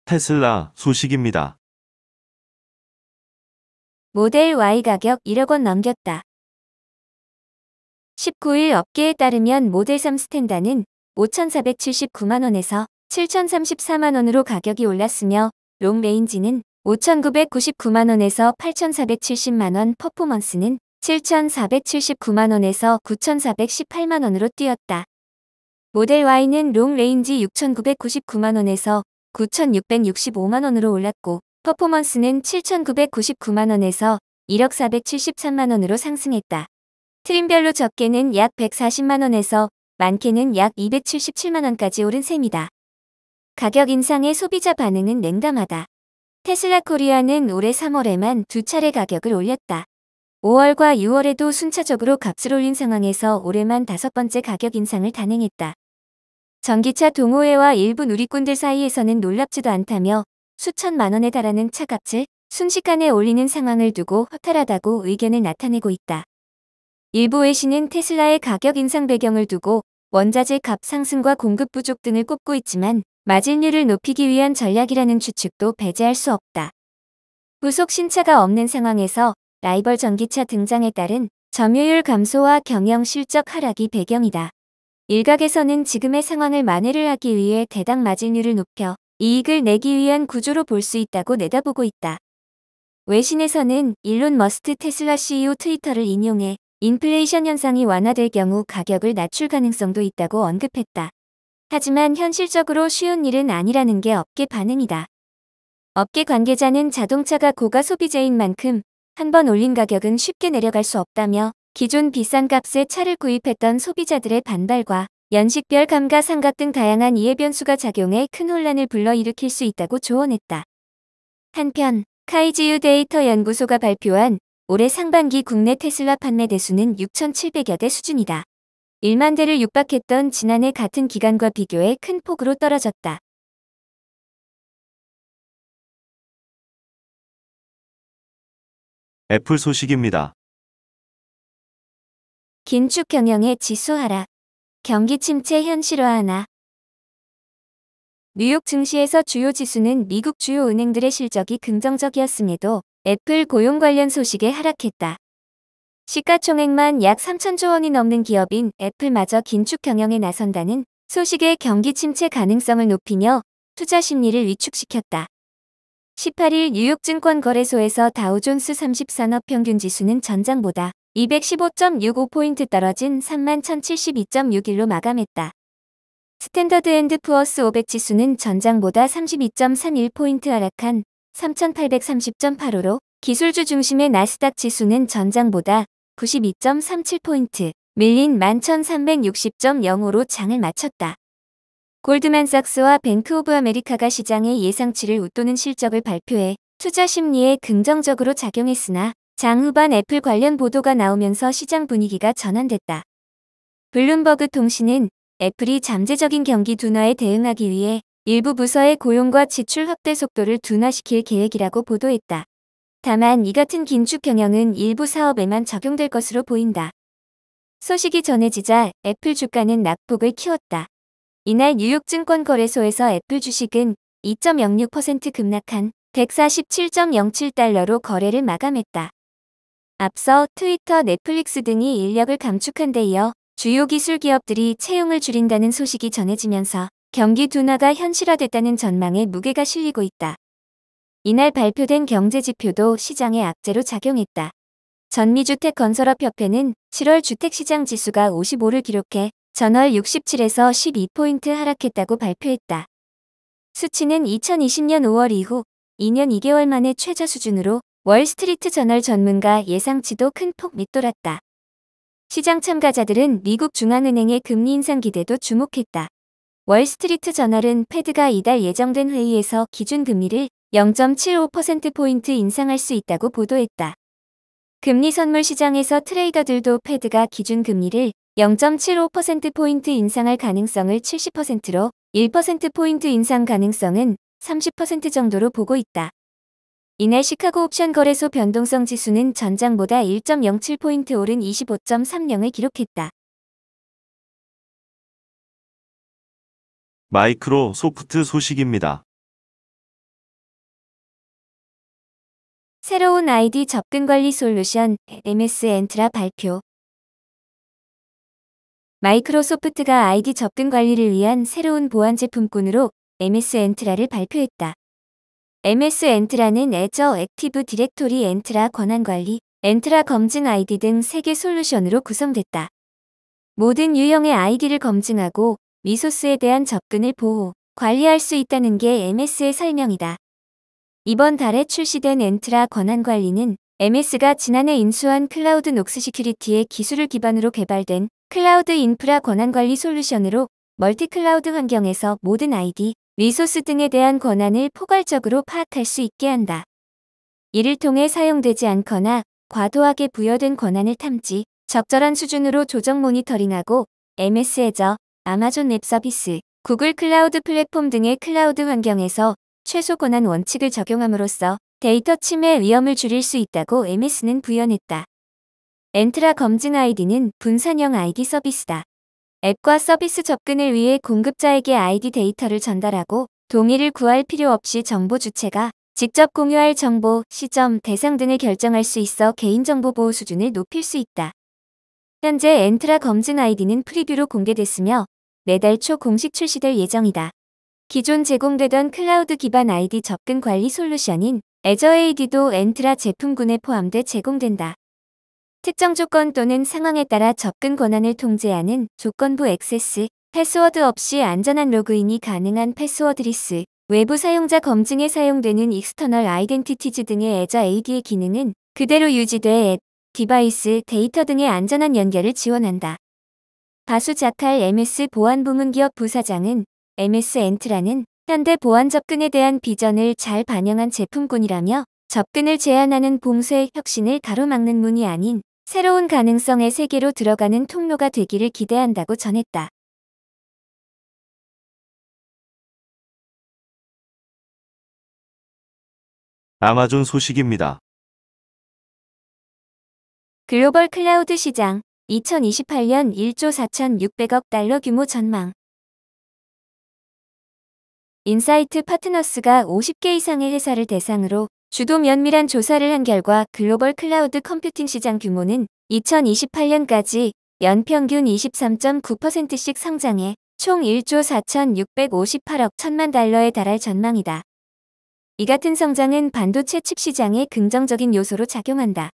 테슬라 소식입니다. 모델 Y 가격 1억 원 넘겼다. 19일 업계에 따르면 모델 3 스탠다는 5,479만 원에서 7,034만 원으로 가격이 올랐으며 롱레인지는 5,999만 원에서 8,470만 원, 퍼포먼스는 7,479만 원에서 9,418만 원으로 뛰었다. 모델 Y는 롱레인지 6,999만 원에서 9,665만 원으로 올랐고 퍼포먼스는 7,999만 원에서 1억 473만 원으로 상승했다. 트림별로 적게는 약 140만 원에서 많게는 약 277만 원까지 오른 셈이다. 가격 인상의 소비자 반응은 냉담하다. 테슬라 코리아는 올해 3월에만 두 차례 가격을 올렸다. 5월과 6월에도 순차적으로 값을 올린 상황에서 올해만 5번째 가격 인상을 단행했다. 전기차 동호회와 일부 누리꾼들 사이에서는 놀랍지도 않다며 수천만 원에 달하는 차값을 순식간에 올리는 상황을 두고 허탈하다고 의견을 나타내고 있다. 일부 외신은 테슬라의 가격 인상 배경을 두고 원자재 값 상승과 공급 부족 등을 꼽고 있지만 마진율을 높이기 위한 전략이라는 추측도 배제할 수 없다. 후속 신차가 없는 상황에서 라이벌 전기차 등장에 따른 점유율 감소와 경영 실적 하락이 배경이다. 일각에서는 지금의 상황을 만회를 하기 위해 대당 마진율을 높여 이익을 내기 위한 구조로 볼 수 있다고 내다보고 있다. 외신에서는 일론 머스크 테슬라 CEO 트위터를 인용해 인플레이션 현상이 완화될 경우 가격을 낮출 가능성도 있다고 언급했다. 하지만 현실적으로 쉬운 일은 아니라는 게 업계 반응이다. 업계 관계자는 자동차가 고가 소비재인 만큼 한 번 올린 가격은 쉽게 내려갈 수 없다며 기존 비싼 값에 차를 구입했던 소비자들의 반발과 연식별 감가상각 등 다양한 이해 변수가 작용해 큰 혼란을 불러일으킬 수 있다고 조언했다. 한편 카이지유 데이터 연구소가 발표한 올해 상반기 국내 테슬라 판매 대수는 6,700여 대 수준이다. 1만 대를 육박했던 지난해 같은 기간과 비교해 큰 폭으로 떨어졌다. 애플 소식입니다. 긴축 경영의 지수 하락. 경기 침체 현실화하나. 뉴욕 증시에서 주요 지수는 미국 주요 은행들의 실적이 긍정적이었음에도 애플 고용 관련 소식에 하락했다. 시가총액만 약 3천조 원이 넘는 기업인 애플마저 긴축 경영에 나선다는 소식에 경기 침체 가능성을 높이며 투자 심리를 위축시켰다. 18일 뉴욕 증권거래소에서 다우존스 30산업 평균 지수는 전장보다 215.65포인트 떨어진 31,072.61로 마감했다. 스탠더드 앤드 푸어스 500 지수는 전장보다 32.31포인트 하락한 3,830.85로 기술주 중심의 나스닥 지수는 전장보다 92.37포인트 밀린 11,360.05로 장을 마쳤다. 골드만삭스와 뱅크 오브 아메리카가 시장의 예상치를 웃도는 실적을 발표해 투자 심리에 긍정적으로 작용했으나 장 후반 애플 관련 보도가 나오면서 시장 분위기가 전환됐다. 블룸버그 통신은 애플이 잠재적인 경기 둔화에 대응하기 위해 일부 부서의 고용과 지출 확대 속도를 둔화시킬 계획이라고 보도했다. 다만 이 같은 긴축 경영은 일부 사업에만 적용될 것으로 보인다. 소식이 전해지자 애플 주가는 낙폭을 키웠다. 이날 뉴욕 증권거래소에서 애플 주식은 2.06% 급락한 147.07달러로 거래를 마감했다. 앞서 트위터, 넷플릭스 등이 인력을 감축한 데 이어 주요 기술 기업들이 채용을 줄인다는 소식이 전해지면서 경기 둔화가 현실화됐다는 전망에 무게가 실리고 있다. 이날 발표된 경제 지표도 시장의 악재로 작용했다. 전미주택건설업협회는 7월 주택시장 지수가 55를 기록해 전월 67에서 12포인트 하락했다고 발표했다. 수치는 2020년 5월 이후 2년 2개월 만에 최저 수준으로 월스트리트 저널 전문가 예상치도 큰 폭 밑돌았다. 시장 참가자들은 미국 중앙은행의 금리 인상 기대도 주목했다. 월스트리트 저널은 패드가 이달 예정된 회의에서 기준금리를 0.75%포인트 인상할 수 있다고 보도했다. 금리 선물 시장에서 트레이더들도 패드가 기준금리를 0.75%포인트 인상할 가능성을 70%로 1%포인트 인상 가능성은 30% 정도로 보고 있다. 이날 시카고 옵션 거래소 변동성 지수는 전장보다 1.07포인트 오른 25.30을 기록했다. 마이크로소프트 소식입니다. 새로운 아이디 접근 관리 솔루션 MS 엔트라 발표. 마이크로소프트가 아이디 접근 관리를 위한 새로운 보안 제품군으로 MS 엔트라를 발표했다. MS 엔트라는 애저 액티브 디렉토리 엔트라 권한 관리, 엔트라 검증 아이디 등 3개 솔루션으로 구성됐다. 모든 유형의 아이디를 검증하고 리소스에 대한 접근을 보호, 관리할 수 있다는 게 MS의 설명이다. 이번 달에 출시된 엔트라 권한 관리는 MS가 지난해 인수한 클라우드 녹스 시큐리티의 기술을 기반으로 개발된 클라우드 인프라 권한 관리 솔루션으로 멀티 클라우드 환경에서 모든 아이디, 리소스 등에 대한 권한을 포괄적으로 파악할 수 있게 한다. 이를 통해 사용되지 않거나 과도하게 부여된 권한을 탐지, 적절한 수준으로 조정 모니터링하고 MS 애저, 아마존 웹 서비스, 구글 클라우드 플랫폼 등의 클라우드 환경에서 최소 권한 원칙을 적용함으로써 데이터 침해 위험을 줄일 수 있다고 MS는 부연했다. 엔트라 검증 아이디는 분산형 아이디 서비스다. 앱과 서비스 접근을 위해 공급자에게 아이디 데이터를 전달하고 동의를 구할 필요 없이 정보 주체가 직접 공유할 정보, 시점, 대상 등을 결정할 수 있어 개인정보 보호 수준을 높일 수 있다. 현재 엔트라 검증 아이디는 프리뷰로 공개됐으며 내달 초 공식 출시될 예정이다. 기존 제공되던 클라우드 기반 아이디 접근 관리 솔루션인 애저 AD도 엔트라 제품군에 포함돼 제공된다. 특정 조건 또는 상황에 따라 접근 권한을 통제하는 조건부 액세스, 패스워드 없이 안전한 로그인이 가능한 패스워드리스, 외부 사용자 검증에 사용되는 익스터널 아이덴티티즈 등의 애저 AD의 기능은 그대로 유지돼 앱, 디바이스, 데이터 등의 안전한 연결을 지원한다. 바수 자칼 MS 보안부문기업 부사장은 MS 엔트라는 현대 보안 접근에 대한 비전을 잘 반영한 제품군이라며 접근을 제한하는 봉쇄 혁신을 가로막는 문이 아닌 새로운 가능성의 세계로 들어가는 통로가 되기를 기대한다고 전했다. 아마존 소식입니다. 글로벌 클라우드 시장 2028년 1조 4,600억 달러 규모 전망. 인사이트 파트너스가 50개 이상의 회사를 대상으로 주도 면밀한 조사를 한 결과 글로벌 클라우드 컴퓨팅 시장 규모는 2028년까지 연평균 23.9%씩 성장해 총 1조 4,658억 1천만 달러에 달할 전망이다. 이 같은 성장은 반도체 칩 시장에 긍정적인 요소로 작용한다.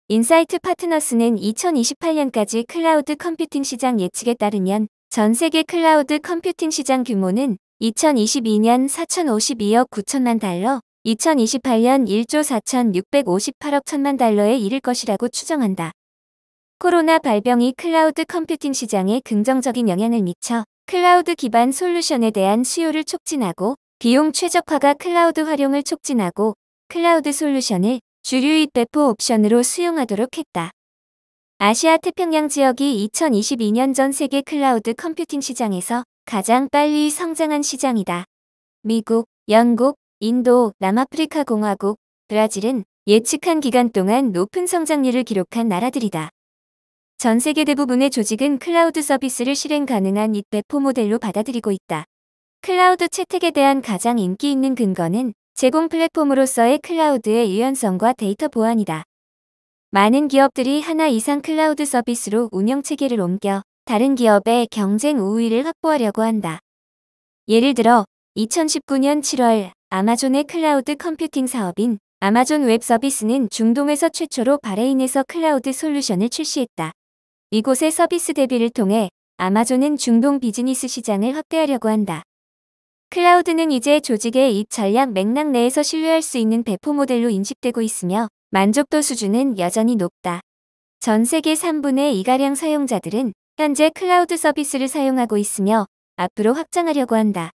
인사이트 파트너스는 2028년까지 클라우드 컴퓨팅 시장 예측에 따르면 전 세계 클라우드 컴퓨팅 시장 규모는 2022년 4,052억 9천만 달러, 2028년 1조 4,658억 1천만 달러에 이를 것이라고 추정한다. 코로나 발병이 클라우드 컴퓨팅 시장에 긍정적인 영향을 미쳐 클라우드 기반 솔루션에 대한 수요를 촉진하고 비용 최적화가 클라우드 활용을 촉진하고 클라우드 솔루션을 주류입 배포 옵션으로 수용하도록 했다. 아시아 태평양 지역이 2022년 전 세계 클라우드 컴퓨팅 시장에서 가장 빨리 성장한 시장이다. 미국, 영국, 인도, 남아프리카 공화국, 브라질은 예측한 기간 동안 높은 성장률을 기록한 나라들이다. 전 세계 대부분의 조직은 클라우드 서비스를 실행 가능한 이 배포 모델로 받아들이고 있다. 클라우드 채택에 대한 가장 인기 있는 근거는 제공 플랫폼으로서의 클라우드의 유연성과 데이터 보안이다. 많은 기업들이 하나 이상 클라우드 서비스로 운영 체계를 옮겨 다른 기업의 경쟁 우위를 확보하려고 한다. 예를 들어 2019년 7월 아마존의 클라우드 컴퓨팅 사업인 아마존 웹 서비스는 중동에서 최초로 바레인에서 클라우드 솔루션을 출시했다. 이곳의 서비스 대비를 통해 아마존은 중동 비즈니스 시장을 확대하려고 한다. 클라우드는 이제 조직의 이 전략 맥락 내에서 신뢰할 수 있는 배포 모델로 인식되고 있으며 만족도 수준은 여전히 높다. 전 세계 3분의 2가량 사용자들은 현재 클라우드 서비스를 사용하고 있으며 앞으로 확장하려고 한다.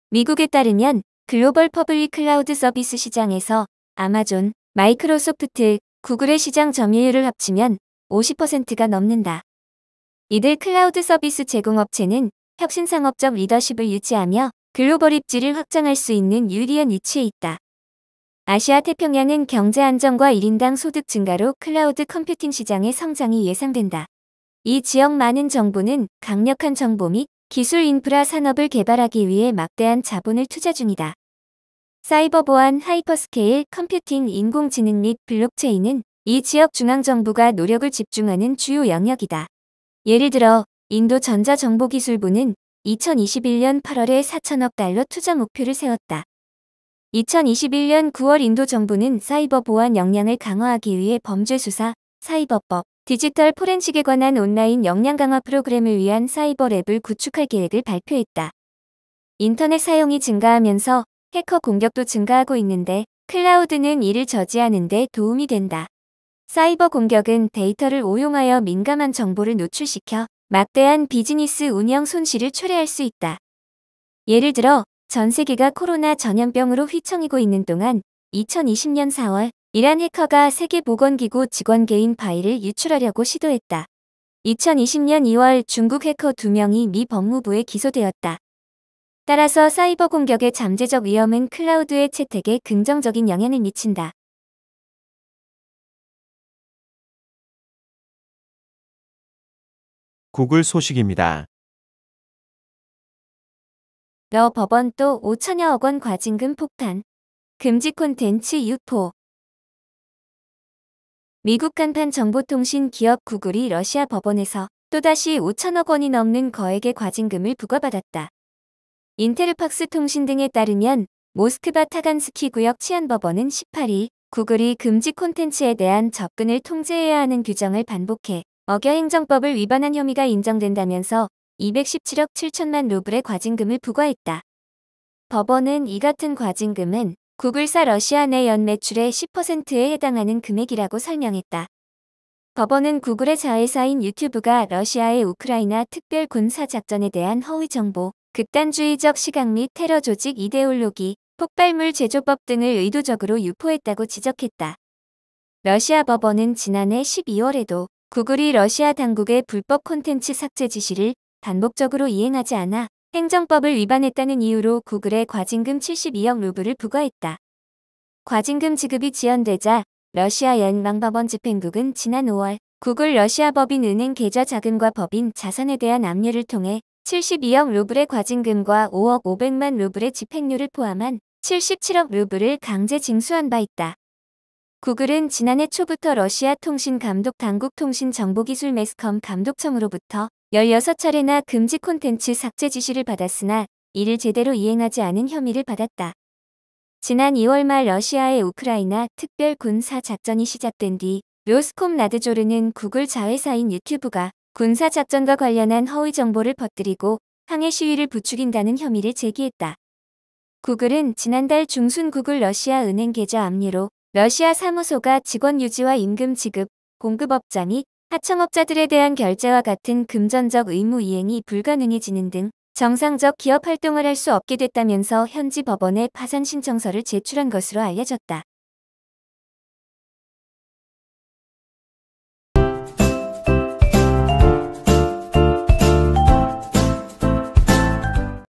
미국에 따르면 글로벌 퍼블릭 클라우드 서비스 시장에서 아마존, 마이크로소프트, 구글의 시장 점유율을 합치면 50%가 넘는다. 이들 클라우드 서비스 제공업체는 혁신상업적 리더십을 유지하며 글로벌 입지를 확장할 수 있는 유리한 위치에 있다. 아시아 태평양은 경제 안정과 1인당 소득 증가로 클라우드 컴퓨팅 시장의 성장이 예상된다. 이 지역 많은 정부는 강력한 정보 및 기술 인프라 산업을 개발하기 위해 막대한 자본을 투자 중이다. 사이버 보안, 하이퍼스케일 컴퓨팅, 인공지능 및 블록체인은 이 지역 중앙정부가 노력을 집중하는 주요 영역이다. 예를 들어 인도 전자정보기술부는 2021년 8월에 4천억 달러 투자 목표를 세웠다. 2021년 9월 인도 정부는 사이버 보안 역량을 강화하기 위해 범죄수사, 사이버법, 디지털 포렌식에 관한 온라인 역량 강화 프로그램을 위한 사이버랩을 구축할 계획을 발표했다. 인터넷 사용이 증가하면서 해커 공격도 증가하고 있는데 클라우드는 이를 저지하는 데 도움이 된다. 사이버 공격은 데이터를 오용하여 민감한 정보를 노출시켜 막대한 비즈니스 운영 손실을 초래할 수 있다. 예를 들어 전 세계가 코로나 전염병으로 휘청이고 있는 동안 2020년 4월 이란 해커가 세계보건기구 직원 개인 파일을 유출하려고 시도했다. 2020년 2월 중국 해커 2명이 미 법무부에 기소되었다. 따라서 사이버 공격의 잠재적 위험은 클라우드의 채택에 긍정적인 영향을 미친다. 구글 소식입니다. 러 법원 또 5천여억 원 과징금 폭탄. 금지 콘텐츠 유포. 미국 간판 정보통신 기업 구글이 러시아 법원에서 또다시 5천억 원이 넘는 거액의 과징금을 부과받았다. 인테르팍스 통신 등에 따르면 모스크바 타간스키 구역 치안법원은 18일 구글이 금지 콘텐츠에 대한 접근을 통제해야 하는 규정을 반복해 어겨 행정법을 위반한 혐의가 인정된다면서 217억 7천만 루블의 과징금을 부과했다. 법원은 이 같은 과징금은 구글사 러시아 내 연매출의 10%에 해당하는 금액이라고 설명했다. 법원은 구글의 자회사인 유튜브가 러시아의 우크라이나 특별 군사작전에 대한 허위 정보, 극단주의적 시각 및 테러 조직 이데올로기, 폭발물 제조법 등을 의도적으로 유포했다고 지적했다. 러시아 법원은 지난해 12월에도 구글이 러시아 당국의 불법 콘텐츠 삭제 지시를 반복적으로 이행하지 않아 행정법을 위반했다는 이유로 구글에 과징금 72억 루블을 부과했다. 과징금 지급이 지연되자 러시아 연방법원 집행국은 지난 5월 구글 러시아 법인 은행 계좌 자금과 법인 자산에 대한 압류를 통해 72억 루블의 과징금과 5억 500만 루블의 집행료를 포함한 77억 루블을 강제 징수한 바 있다. 구글은 지난해 초부터 러시아 통신 감독 당국 통신정보기술 매스컴 감독청으로부터 16차례나 금지 콘텐츠 삭제 지시를 받았으나 이를 제대로 이행하지 않은 혐의를 받았다. 지난 2월 말 러시아의 우크라이나 특별 군사 작전이 시작된 뒤 로스콤나드조르는 구글 자회사인 유튜브가 군사 작전과 관련한 허위 정보를 퍼뜨리고 항해 시위를 부추긴다는 혐의를 제기했다. 구글은 지난달 중순 구글 러시아 은행 계좌 압류로 러시아 사무소가 직원 유지와 임금 지급, 공급업자 및 하청업자들에 대한 결제와 같은 금전적 의무 이행이 불가능해지는 등 정상적 기업 활동을 할 수 없게 됐다면서 현지 법원에 파산 신청서를 제출한 것으로 알려졌다.